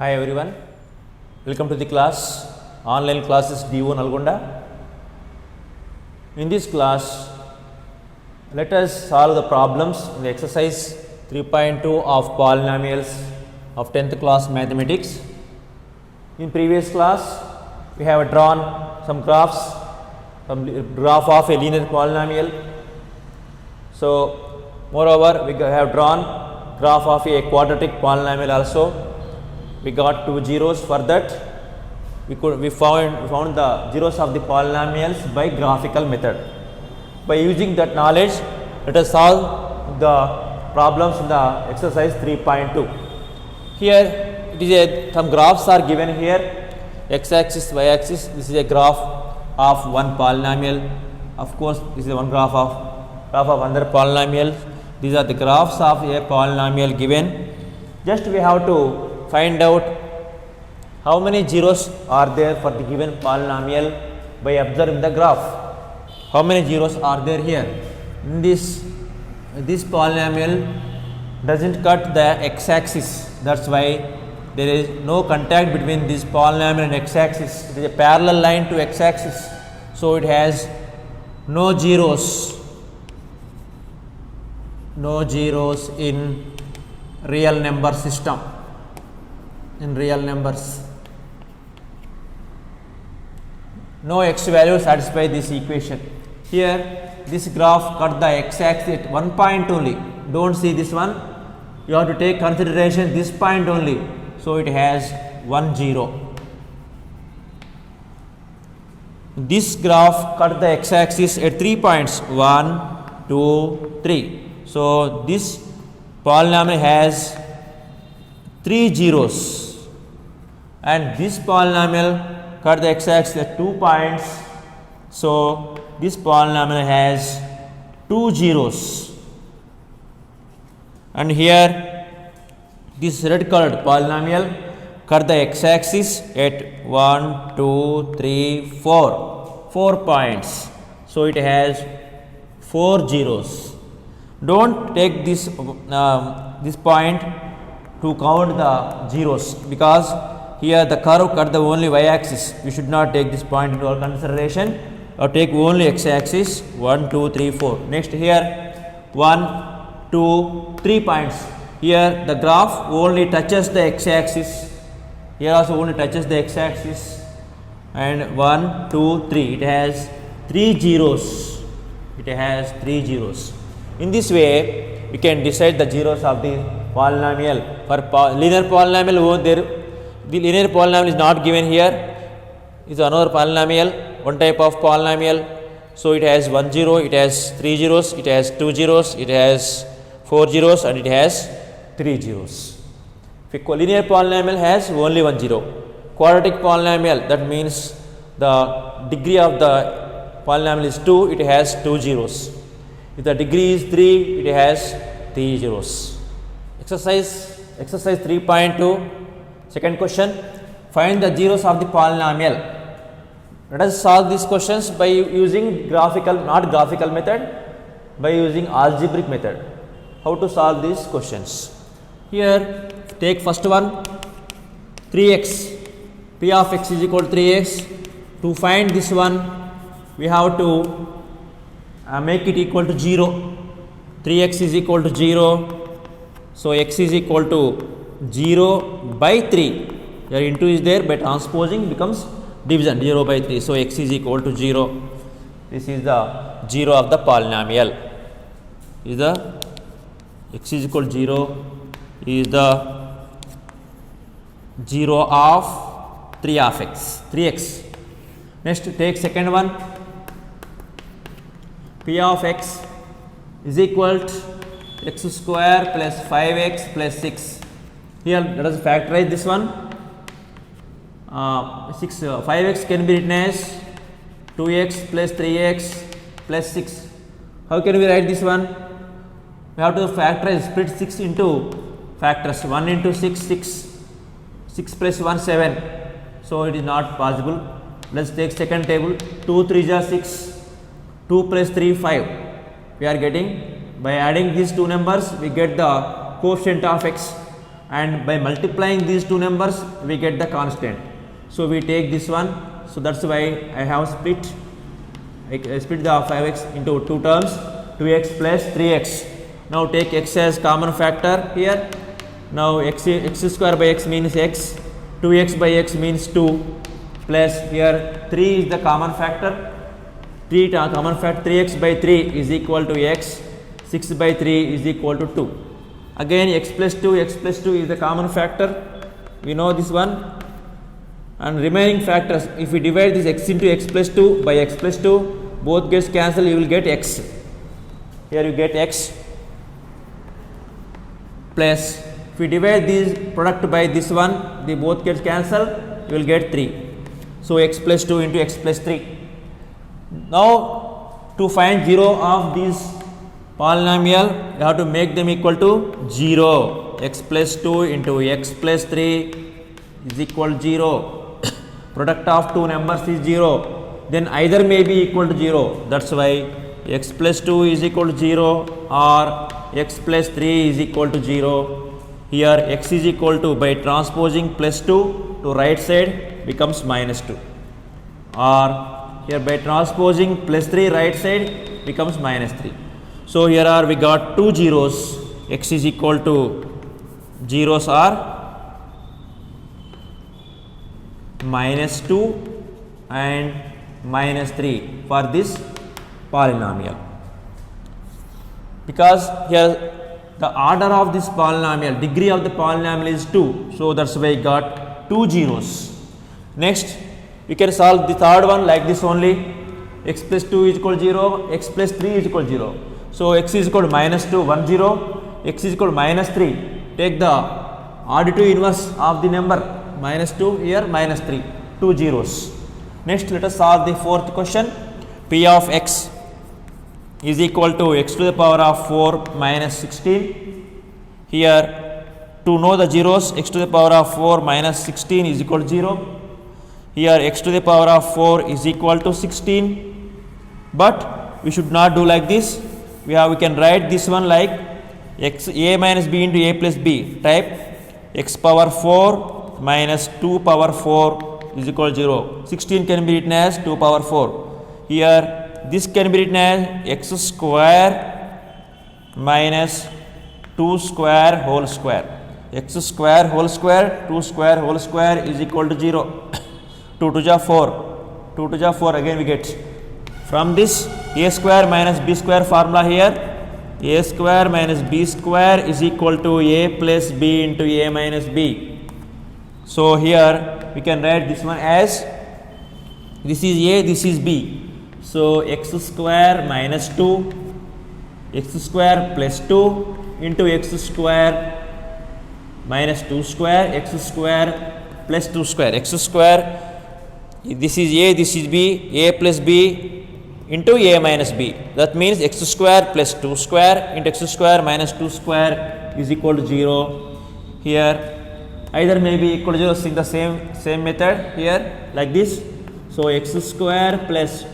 Hi everyone, welcome to the class. Online classes DO Nalgonda. In this class, let us solve the problems in the exercise 3.2 of polynomials of 10th class mathematics. In previous class, we have drawn some graphs, some graph of a linear polynomial. So, moreover, we have drawn graph of a quadratic polynomial also. We got two zeros for that. We found the zeros of the polynomials by graphical method. By using that knowledge, let us solve the problems in the exercise 3.2. Here it is some graphs are given here, x-axis, y-axis. This is a graph of one polynomial. Of course, this is one graph of another polynomial. These are the graphs of a polynomial given. Just we have to find out how many zeros are there for the given polynomial by observing the graph. How many zeros are there here? In this polynomial doesn't cut the x-axis. That's why there is no contact between this polynomial and x-axis. It is a parallel line to x-axis. So it has no zeros in real number system. In real numbers, no x value satisfy this equation. Here this graph cut the x-axis at one point only. Don't see this one. You have to take consideration this point only. So it has 1 0. This graph cut the x-axis at 3 points, 1 2 3. So this polynomial has 3 zeros. And this polynomial cut the x-axis at 2 points. So this polynomial has 2 zeros. And here this red colored polynomial cut the x-axis at 1 2 3 4 points. So it has 4 zeros. Don't take this point to count the zeros, because here the curve cut the only y-axis. We should not take this point into our consideration, or take only x-axis. 1 2 3 4. Next here 1 2 3 points. Here the graph only touches the x-axis. Here also only touches the x-axis. And 1 2 3. It has 3 zeros. It has 3 zeros. In this way, we can decide the zeros of the polynomial. For linear polynomial, the linear polynomial is not given here. It is another polynomial, one type of polynomial. So it has 1 0, it has 3 zeros, it has 2 zeros, it has 4 zeros, and it has 3 zeros. If a linear polynomial has only 1 0. Quadratic polynomial, that means the degree of the polynomial is 2, it has 2 zeros. If the degree is 3, it has 3 zeros. Exercise 3.2. Second question, find the zeros of the polynomial. Let us solve these questions by using not graphical method, by using algebraic method. How to solve these questions? Here, take first one, 3x. P of x is equal to 3x. To find this one, we have to make it equal to 0. 3x is equal to 0. So x is equal to 0 by 3. Here into is there, by transposing becomes division, 0 by 3. So x is equal to 0. This is the 0 of the polynomial. Is the x is equal to 0 is the 0 of 3 of x, 3x. Next, take second one. P of x is equal to x square plus 5x plus 6. Here let us factorize this one. 5x can be written as 2x plus 3x plus 6. How can we write this one? We have to factorize, split 6 into factors. 1 into 6, 6. 6 plus 1, 7. So it is not possible. Let us take second table. 2 3 are 6. 2 plus 3, 5. We are getting, by adding these two numbers, we get the coefficient of x. and by multiplying these two numbers we get the constant. So we take this one, so that's why I have split the 5x into two terms, 2x plus 3x. Now take x as common factor here. Now x square by x means x, 2x by x means 2, plus here 3 is the common factor. 3x by 3 is equal to x, 6 by 3 is equal to 2. Again x plus 2 is the common factor, we know this one. And remaining factors, if we divide this x into x plus 2 by x plus 2, both gets cancelled, you will get x. Here you get x, plus if we divide this product by this one, they both get cancelled, you will get 3. So x plus 2 into x plus 3. Now to find 0 of this polynomial, you have to make them equal to 0. X plus 2 into x plus 3 is equal to 0. Product of two numbers is 0. Then either may be equal to 0. That's why x plus 2 is equal to 0 or x plus 3 is equal to 0. Here x is equal to, by transposing plus 2 to right side, becomes minus 2. Or here by transposing plus 3 right side becomes minus 3. So here we got two zeros, x is equal to, zeros are minus 2 and minus 3 for this polynomial. Because here the order of this polynomial, degree of the polynomial is 2, so that's why we got two zeros. Next we can solve the third one like this only. X plus 2 is equal to 0, x plus 3 is equal to 0. So x is equal to minus 2, 1 0, x is equal to minus 3. Take the additive inverse of the number, minus 2 here, minus 3, two zeros. Next let us solve the fourth question. P of x is equal to x to the power of 4 minus 16. Here to know the zeros, x to the power of 4 minus 16 is equal to 0. Here x to the power of 4 is equal to 16, but we should not do like this. We can write this one like x a minus b into a plus b. Type x power 4 minus 2 power 4 is equal to 0. 16 can be written as 2 power 4. Here this can be written as x square minus 2 square whole square. X square whole square, 2 square whole square is equal to 0. 2 to the 4, 2 to the 4, again we get. From this a square minus b square formula here, a square minus b square is equal to a plus b into a minus b. So here we can write this one as, this is a, this is b. So x square minus 2, x square plus 2 into x square minus 2 square, x square plus 2 square, x square, this is a, this is b, a plus b into a minus b. That means x square plus 2 square into x square minus 2 square is equal to 0. Here either may be equal to 0, see the same method here like this. So x square plus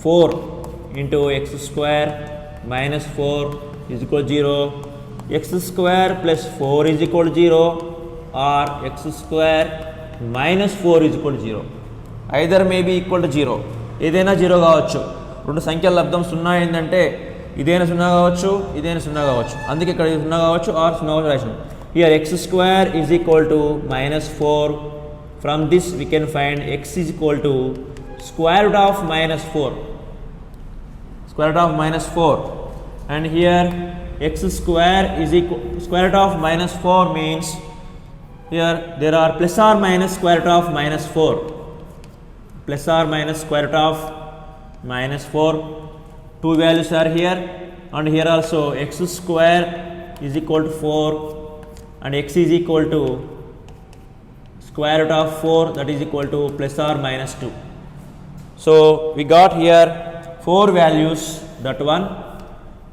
4 into x square minus 4 is equal to 0. X square plus 4 is equal to 0 or x square minus 4 is equal to 0. Either may be equal to 0. ఏదైనా 0 కావచ్చు. రెండు సంఖ్యల లబ్ధం 0 ఏంటంటే ఇదైనా 0 కావచ్చు, ఇదైనా 0 కావచ్చు. అందుకే ఇక్కడ 0 కావచ్చు or 0 కావచ్చు రాశాను. Here x square is equal to minus 4. From this we can find x is equal to square root of minus 4. Square root of minus 4. And here x square is equal, square root of minus 4 means here there are plus or minus square root of minus 4. Plus or minus square root of minus 4. Two values are here, and here also x square is equal to 4 and x is equal to square root of 4, that is equal to plus or minus 2. So we got here 4 values, that one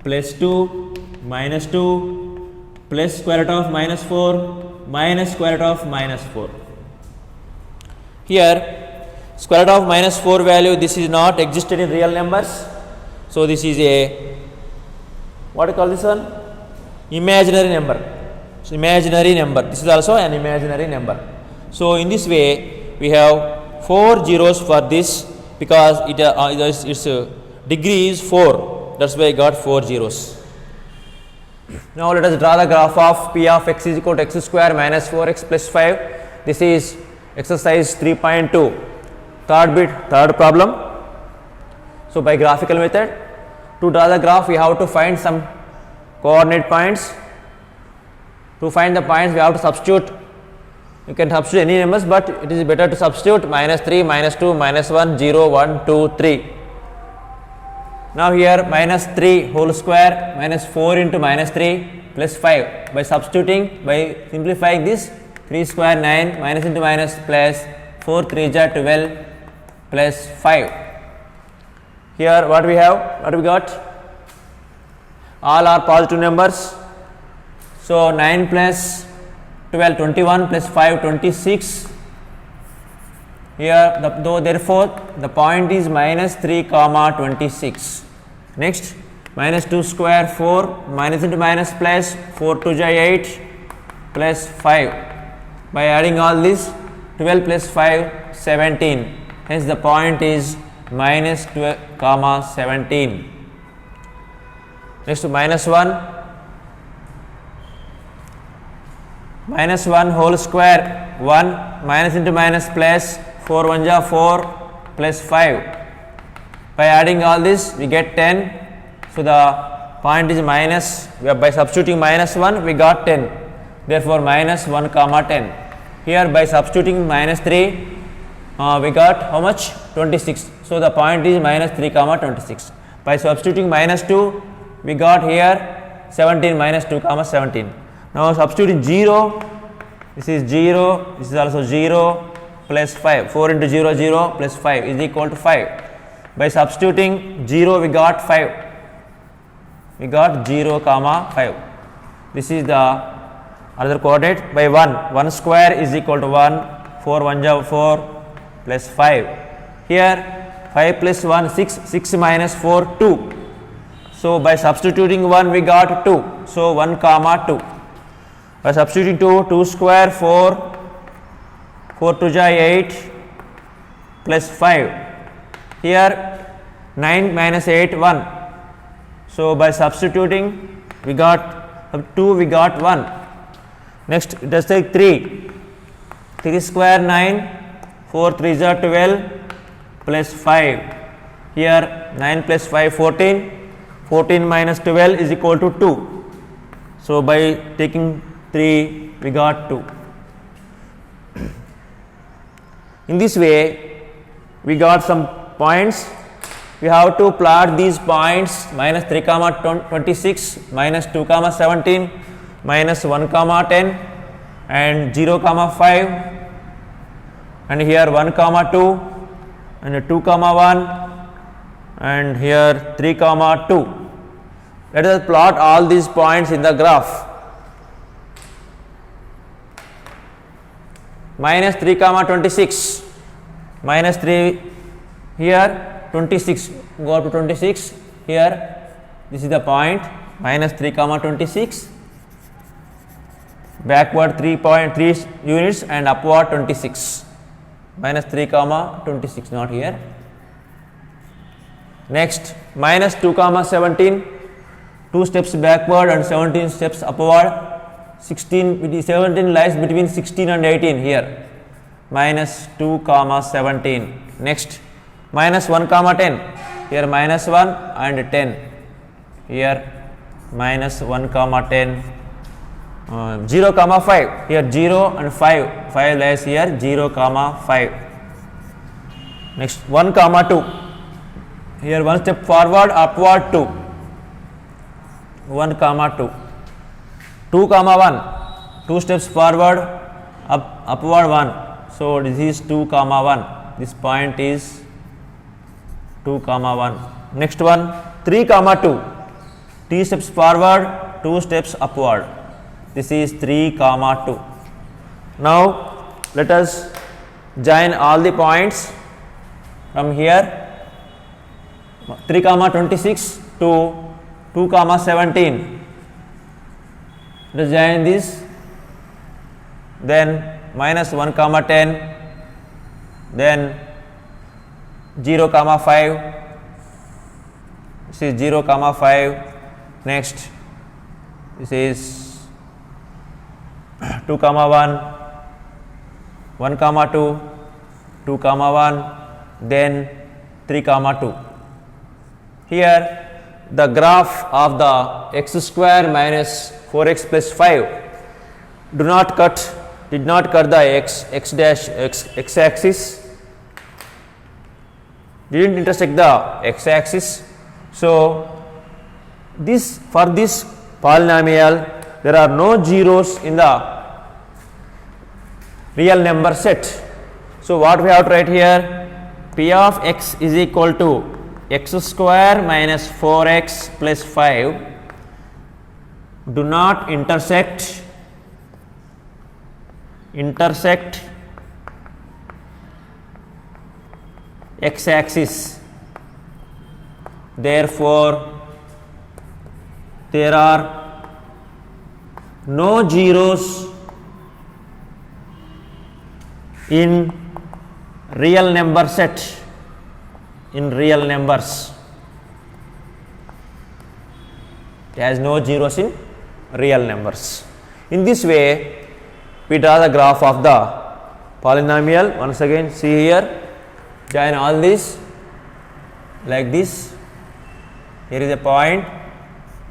plus 2 minus 2 plus square root of minus 4 minus square root of minus 4. Here square root of minus 4 value, this is not existed in real numbers. So this is a, what do you call this one? Imaginary number. So imaginary number. This is also an imaginary number. So in this way, we have 4 zeros for this because its degree is 4. That's why I got 4 zeros. Now let us draw the graph of p of x is equal to x square minus 4x plus 5. This is exercise 3.2. Third problem. So by graphical method, to draw the graph, we have to find some coordinate points. To find the points, we have to substitute. You can substitute any numbers, but it is better to substitute minus 3, minus 2, minus 1, 0, 1, 2, 3. Now here minus 3 whole square minus 4 into minus 3 plus 5. By substituting, by simplifying this, 3 square 9 minus into minus plus 4 3 is 12 plus 5. Here what we have? What we got? All are positive numbers. So 9 plus 12 21 plus 5 26. Here therefore the point is minus 3 comma 26. Next minus 2 square 4 minus into minus plus 4 2 8 plus 5. By adding all this, 12 plus 5 17. Hence the point is minus 12 comma 17. Next minus 1. Minus 1 whole square 1 minus into minus plus 4 1 ja 4 plus 5. By adding all this, we get 10. So the point is minus. By substituting minus 1, we got 10. Therefore minus 1 comma 10. Here by substituting minus 3, we got how much? 26. So the point is minus 3 comma 26. By substituting minus 2, we got here 17 minus 2 comma 17. Now substituting 0, this is 0, this is also 0 plus 5. 4 into 0 0 plus 5 is equal to 5. By substituting 0, we got 5. We got 0 comma 5. This is the another coordinate. By 1 square is equal to 1. 4 1 ja 4 plus 5. Here 5 plus 1 6, 6 minus 4 2. So by substituting 1, we got 2. So 1 comma 2. By substituting 2 square 4 2 ja 8 plus 5. Here 9 minus 8 1. So by substituting, we got 2, we got 1. Next let us take 3 square 9 4 3 is 12 plus 5. Here 9 plus 5 14 minus 12 is equal to 2. So by taking 3, we got 2. In this way, we got some points. We have to plot these points minus 3 comma 26, minus 2 comma 17, minus 1 comma 10 and 0 comma 5, and here 1 comma 2 and 2 comma 1 and here 3 comma 2. Let us plot all these points in the graph. Minus 3 comma 26, minus 3 here 26, go up to 26. Here this is the point minus 3 comma 26, backward 3.3 units and upward 26, minus 3 comma 26, not here. Next minus 2 comma 17, 2 steps backward and 17 steps upward. 17 lies between 16 and 18 here, minus 2 comma 17. Next minus 1 comma 10, here minus 1 and 10, here minus 1 comma 10, 0 comma 5, here 0 and 5 lies here 0 comma 5. Next 1 comma 2, here 1 step forward upward 2, 1 comma 2, 2 comma 1, 2 steps forward upward 1. So this is 2 comma 1, this point is 2 comma 1. Next one 3 comma 2, 3 steps forward, 2 steps upward, this is 3 comma 2. Now let us join all the points from here 3 comma 26 to 2 comma 17. Let us join this then minus 1 comma 10, then 0 comma 5, this is 0 comma 5, next this is 2 comma 1, 1 comma 2, 2 comma 1, then 3 comma 2. Here the graph of the x square minus 4x plus 5 did not cut the x axis, didn't intersect the x axis. So for this polynomial there are no zeros in the real number set. So what we have to write here, p of x is equal to x square minus 4x plus 5 do not intersect x axis. Therefore there are no zeros in real number set, in real numbers. It has no zeros in real numbers. In this way we draw the graph of the polynomial. Once again, see here, join all this like this. Here is a point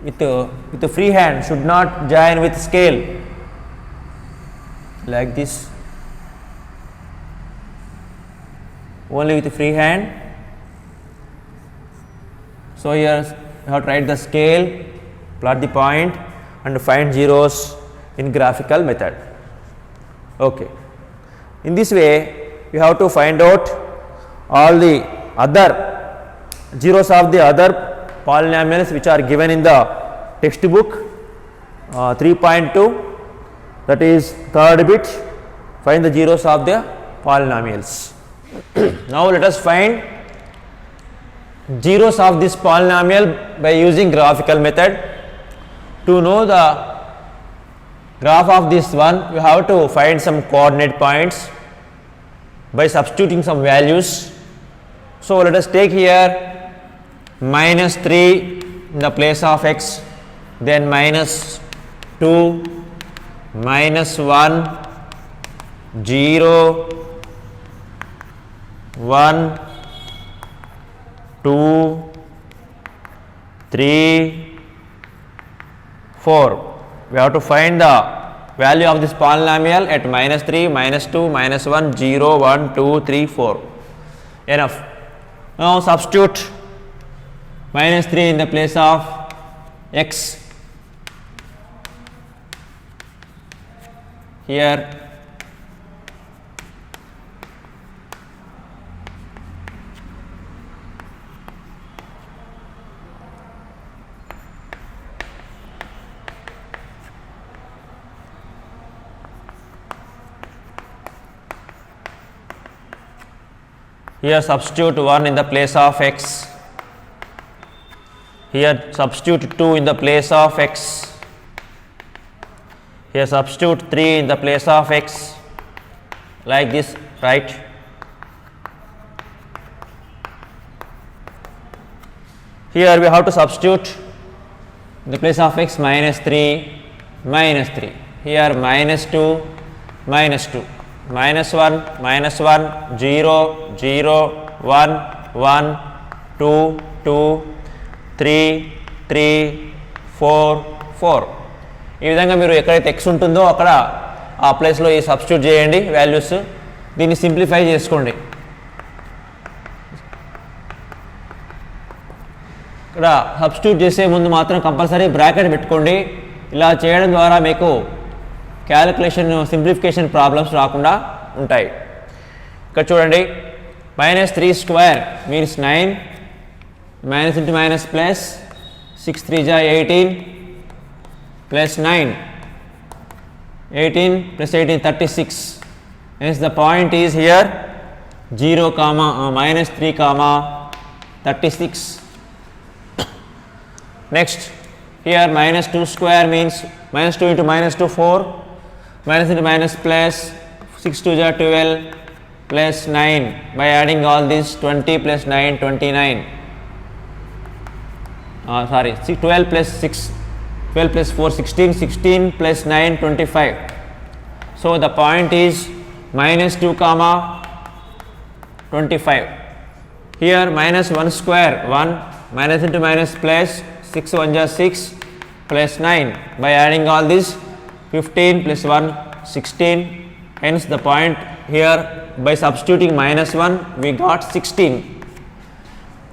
with the free hand, should not join with scale, like this, only with the free hand. So here you have to write the scale, plot the point and find zeros in graphical method. Okay. In this way you have to find out all the other zeros of the other polynomials which are given in the textbook 3.2, that is third bit, find the zeros of the polynomials. Now let us find zeros of this polynomial by using graphical method. To know the graph of this one, we have to find some coordinate points by substituting some values. So let us take here minus 3 in the place of x, then minus 2, minus 1, 0, 1, 2, 3, 4. We have to find the value of this polynomial at minus 3, minus 2, minus 1, 0, 1, 2, 3, 4. Enough. Now substitute minus 3 in the place of x. Here substitute 1 in the place of x. Here substitute 2 in the place of x. Here substitute 3 in the place of x, like this, right? Here we have to substitute in the place of x minus 3, minus 3. Here minus 2, minus 2. Minus 1, minus 1, 0, 0, 1, 1, 2, 2, 3, 3, 4, 4. ఈ విధంగా మీరు ఎక్కడైతే x ఉంటుందో అక్కడ ఆ ప్లేస్లో ఈ substitute చేయండి వాల్యూస్. దీన్ని సింప్లిఫై చేసుకోండి. ఇక్కడ సబ్స్టిట్యూట్ చేసే ముందు మాత్రం కంపల్సరీ బ్రాకెట్ పెట్టుకోండి. ఇలా చేయడం ద్వారా మీకు క్యాలిక్యులేషన్ సింప్లిఫికేషన్ ప్రాబ్లమ్స్ రాకుండా ఉంటాయి. ఇక్కడ చూడండి, minus 3 square means 9, minus into minus plus 6 3 ja 18 plus 9, 18 plus 18 36. Hence the point is here 0 comma minus 3 comma 36. Next, here minus 2 square means minus 2 into minus 2 4, minus into minus plus, 6 2 are 12 plus 9, by adding all this 20 plus 9 29, sorry 12 plus 6, 12 plus 4 16, 16 plus 9 25. So the point is minus 2 comma 25. Here minus 1 square 1, minus into minus plus, 6 1 are 6 plus 9, by adding all this 15 plus 1 16. Hence the point here, by substituting minus 1 we got 16.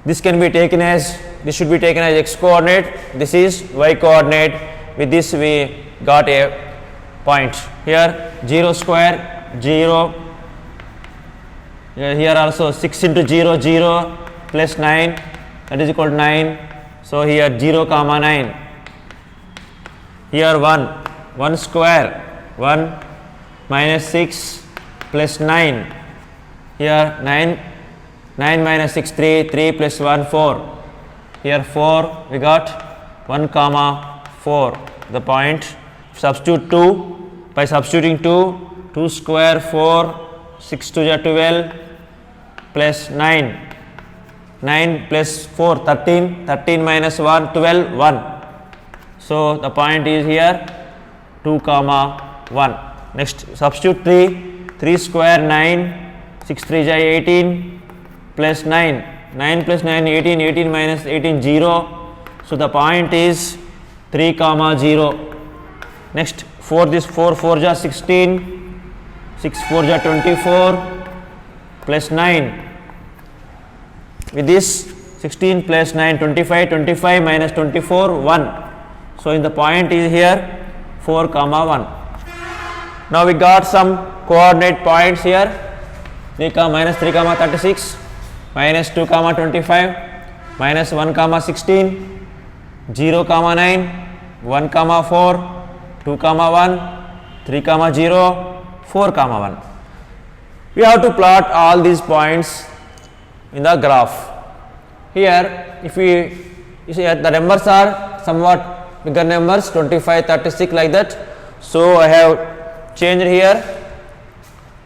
This can be taken as, this should be taken as x coordinate, this is y coordinate. With this we got a point. Here 0 square 0, here also 6 into 0 0 plus 9, that is equal to 9. So here 0 comma 9. Here 1 square 1 minus 6 plus 9. Here 9 minus 6 3 plus 1 4. Here 4 we got 1 comma 4. The point, substitute 2. By substituting 2 square 4, 6 2 are 12 plus 9, 9 plus 4 13, 13 minus 1 12 1. So the point is here 2 comma 1. Next substitute 3 square 9, 6 3 are 18 plus 9, 9 plus 9 18, 18 minus 18 0. So the point is 3 comma 0. Next 4, this 4 4 are 16, 6 4 are 24 plus 9. With this 16 plus 9 25, 25 minus 24 1. So in the point is here 4 comma 1. Now we got some coordinate points here, minus 3 comma 36, minus 2 comma 25, minus 1 comma 16, 0 comma 9, 1 comma 4, 2 comma 1, 3 comma 0, 4 comma 1. We have to plot all these points in the graph. Here if we, you see the numbers are somewhat bigger numbers, 25 36 like that. So I have changed here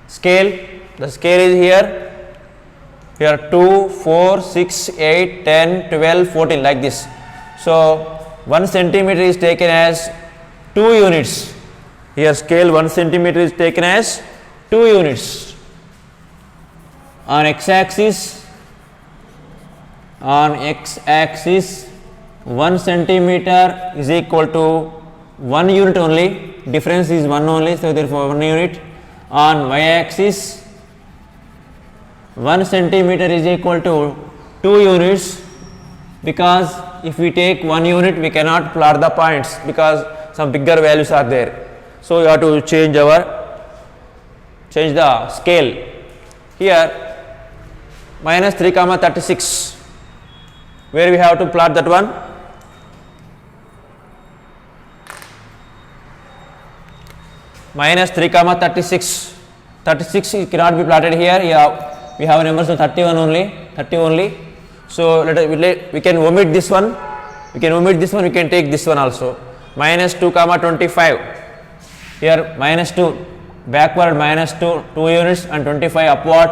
scale, the scale is here 2 4 6 8 10 12 14 like this. So 1 centimeter is taken as 2 units. Here scale 1 centimeter is taken as 2 units. On x axis 1 centimeter is equal to 1 unit only, difference is 1 only, so therefore 1 unit. On y axis 1 centimeter is equal to 2 units, because if we take 1 unit we cannot plot the points because some bigger values are there. So you have to change the scale. Here minus 3 comma 36, where we have to plot that one? Minus 3 comma 36, 36 cannot be plotted here. We have numbers of 31 only. So we can omit this one, we can take this one also. Minus 2 comma 25, here minus 2 backward minus 2 units, and 25 upward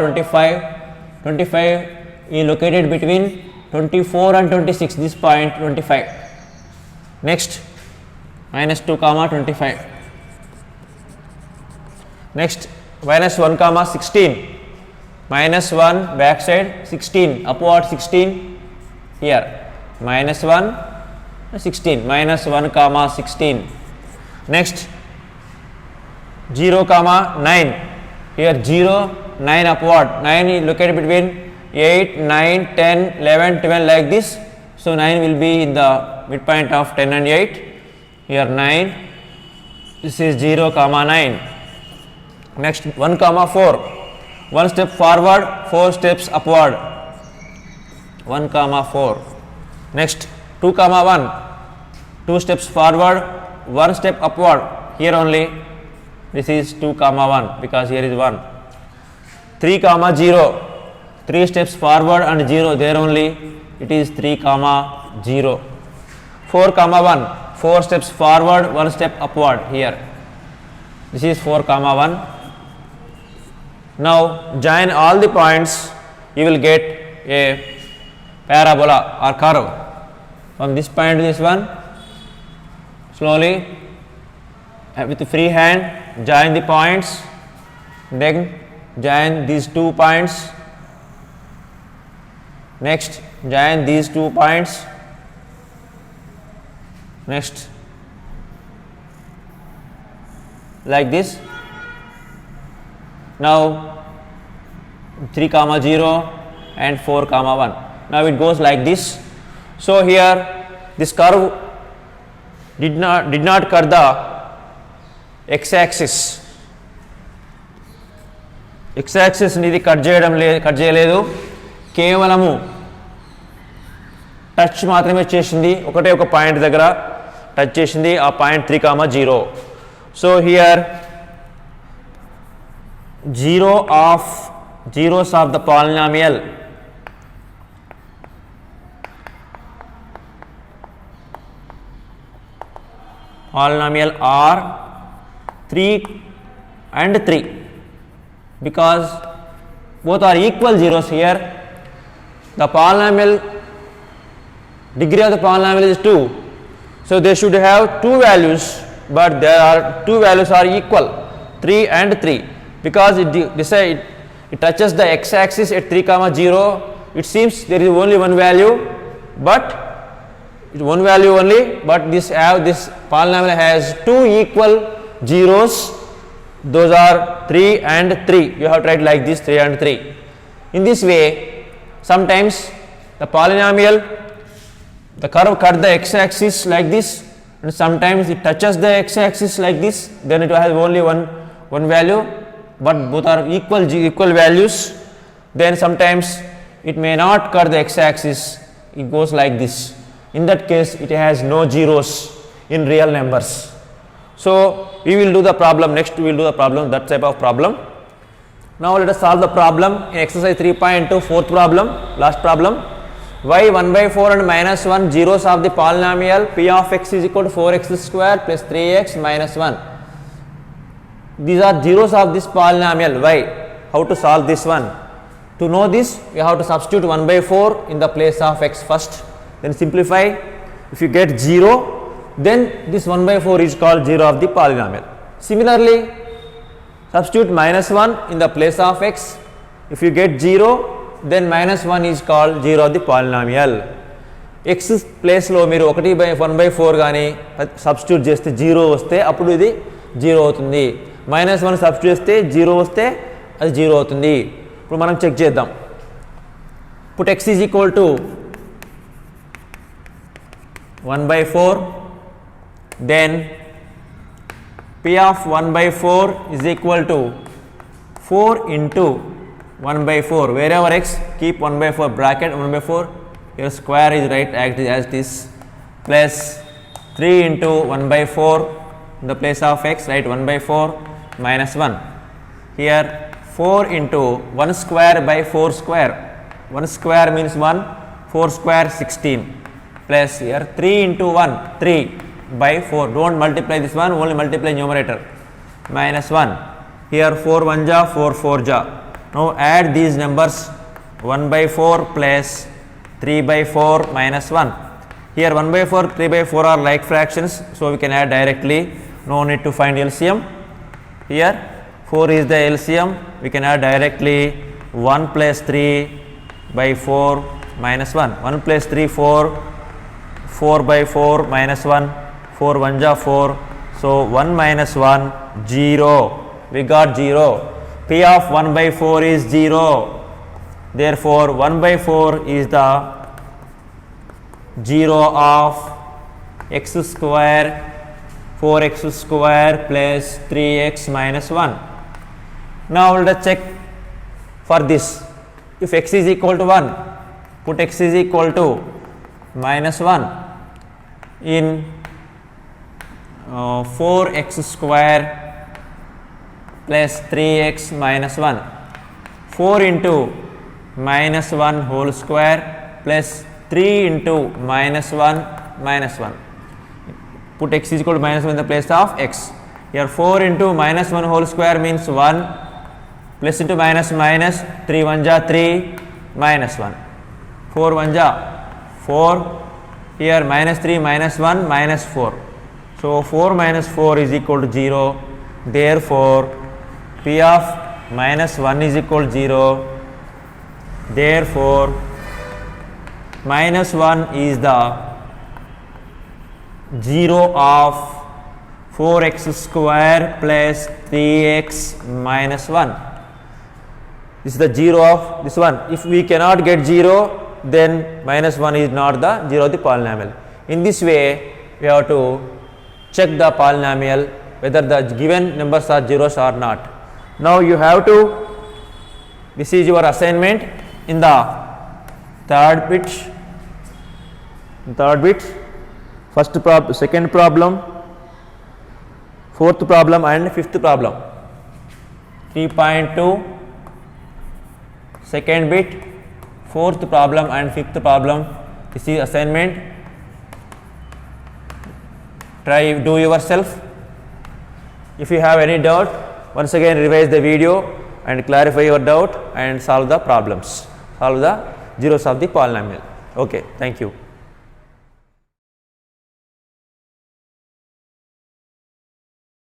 25 is located between 24 and 26, this point 25. Next minus 2 comma 25. Next minus 1 comma 16, minus 1 backside 16, upward 16, here minus 1 16, minus 1 comma 16. Next 0 comma 9, here 0 9 upward, 9 is located between 8 9 10 11 12 like this. So 9 will be in the midpoint of 10 and 8, here 9, this is 0 comma 9. Next 1 comma 4, 1 step forward 4 steps upward, 1 comma 4. Next 2 comma 1, 2 steps forward 1 step upward, here only this is 2 comma 1 because here is 1. 3 comma 0, 3 steps forward and 0, there only it is 3 comma 0. 4 comma 1, 4 steps forward 1 step upward, here This is 4 comma 1. Now join all the points, you will get a parabola or curve. From this point to this one, slowly with the free hand join the points, then join these 2 points, next join these 2 points, next like this. Now 3 comma 0 and 4 comma 1. Now it goes like this. So here this curve did not cut the x-axis. x-axis ఇది cut చేయలేదు, కేవలము touch మాత్రమే చేసింది, ఒకటే ఒక point దగ్గర touch చేసింది, ఆ point 3 comma 0. So here zeros of the polynomial are 3 and 3 because both are equal zeros here. The polynomial degree of the polynomial is 2, so they should have 2 values, but there are 2 values are equal, 3 and 3, because it touches the x-axis at 3 comma 0. It seems there is only one value, but one value only, but this polynomial has 2 equal zeros. Those are 3 and 3. You have to write like this, 3 and 3. In this way, sometimes the polynomial, the curve cut the x-axis like this, and sometimes it touches the x-axis like this, then it has only one value, but both are equal values. Then sometimes it may not cut the x-axis, it goes like this. In that case, it has no zeros in real numbers. So we will do the problem, next we will do the problem, that type of problem. Now let us solve the problem in exercise 3.2, fourth problem, last problem. Y 1 by 4 and minus 1 zeros of the polynomial p of x is equal to 4x square plus 3x minus 1. These are zeros of this polynomial y. How to solve this one? To know this, we have to substitute 1 by 4 in the place of x first, then simplify. If you get 0, then this 1 by 4 is called 0 of the polynomial. Similarly, substitute minus 1 in the place of x. If you get 0, then minus 1 is called 0 of the polynomial. X place లో మీరు 1 by 4 కానీ substitute చేస్తే 0 వస్తే అప్పుడు ఇది 0 అవుతుంది. Minus 1 substitute చేస్తే 0 వస్తే అది 0 అవుతుంది. ఇప్పుడు మనం చెక్ చేద్దాం. Put x is equal to 1 by 4, then p of 1 by 4 is equal to 4 into 1 by 4. Wherever x, keep 1 by 4 bracket 1 by 4. Your square is right as this, plus 3 into 1 by 4 in the place of x, write 1 by 4 minus 1. Here 4 into 1 square by 4 square. 1 square means 1, 4 square 16, plus here 3 into 1, 3 by 4. Don't multiply this one, only multiply numerator, minus 1. Here 4 1 ja, 4 4 ja. Now add these numbers, 1 by 4 plus 3 by 4 minus 1. Here 1 by 4, 3 by 4 are like fractions, so we can add directly, no need to find LCM. Here 4 is the LCM, we can add directly 1 plus 3 by 4 minus 1. 1 plus 3 4, 4 by 4 minus 1, 4 1 ja 4, so 1 minus 1 0, we got 0. P of 1 by 4 is 0, therefore 1 by 4 is the 0 of x square, 4x square plus 3x minus 1. Now let us check for this. If x is equal to 1, put x is equal to minus 1 in 4x square plus 3x minus 1. 4 into minus 1 whole square plus 3 into minus 1 minus 1. Put x is equal to minus 1 in the place of x. Here 4 into minus 1 whole square means 1, plus into minus minus, 3 1 ja 3, minus 1, 4 1 ja 4, here minus 3 minus 1 minus 4. So 4 minus 4 is equal to 0. Therefore, P of minus 1 is equal to 0. Therefore, minus 1 is the 0 of 4x square plus 3x minus 1. This is the 0 of this one. If we cannot get 0, then minus 1 is not the 0 of the polynomial. In this way, we have to check the polynomial whether the given numbers are zeros or not. Now you have to, this is your assignment in the third bit, second problem, fourth problem and fifth problem. 3.2, second bit, fourth problem and fifth problem. This is assignment. Try, do yourself. If you have any doubt, once again revise the video and clarify your doubt and solve the problems, solve the zeros of the polynomial. Okay, thank you.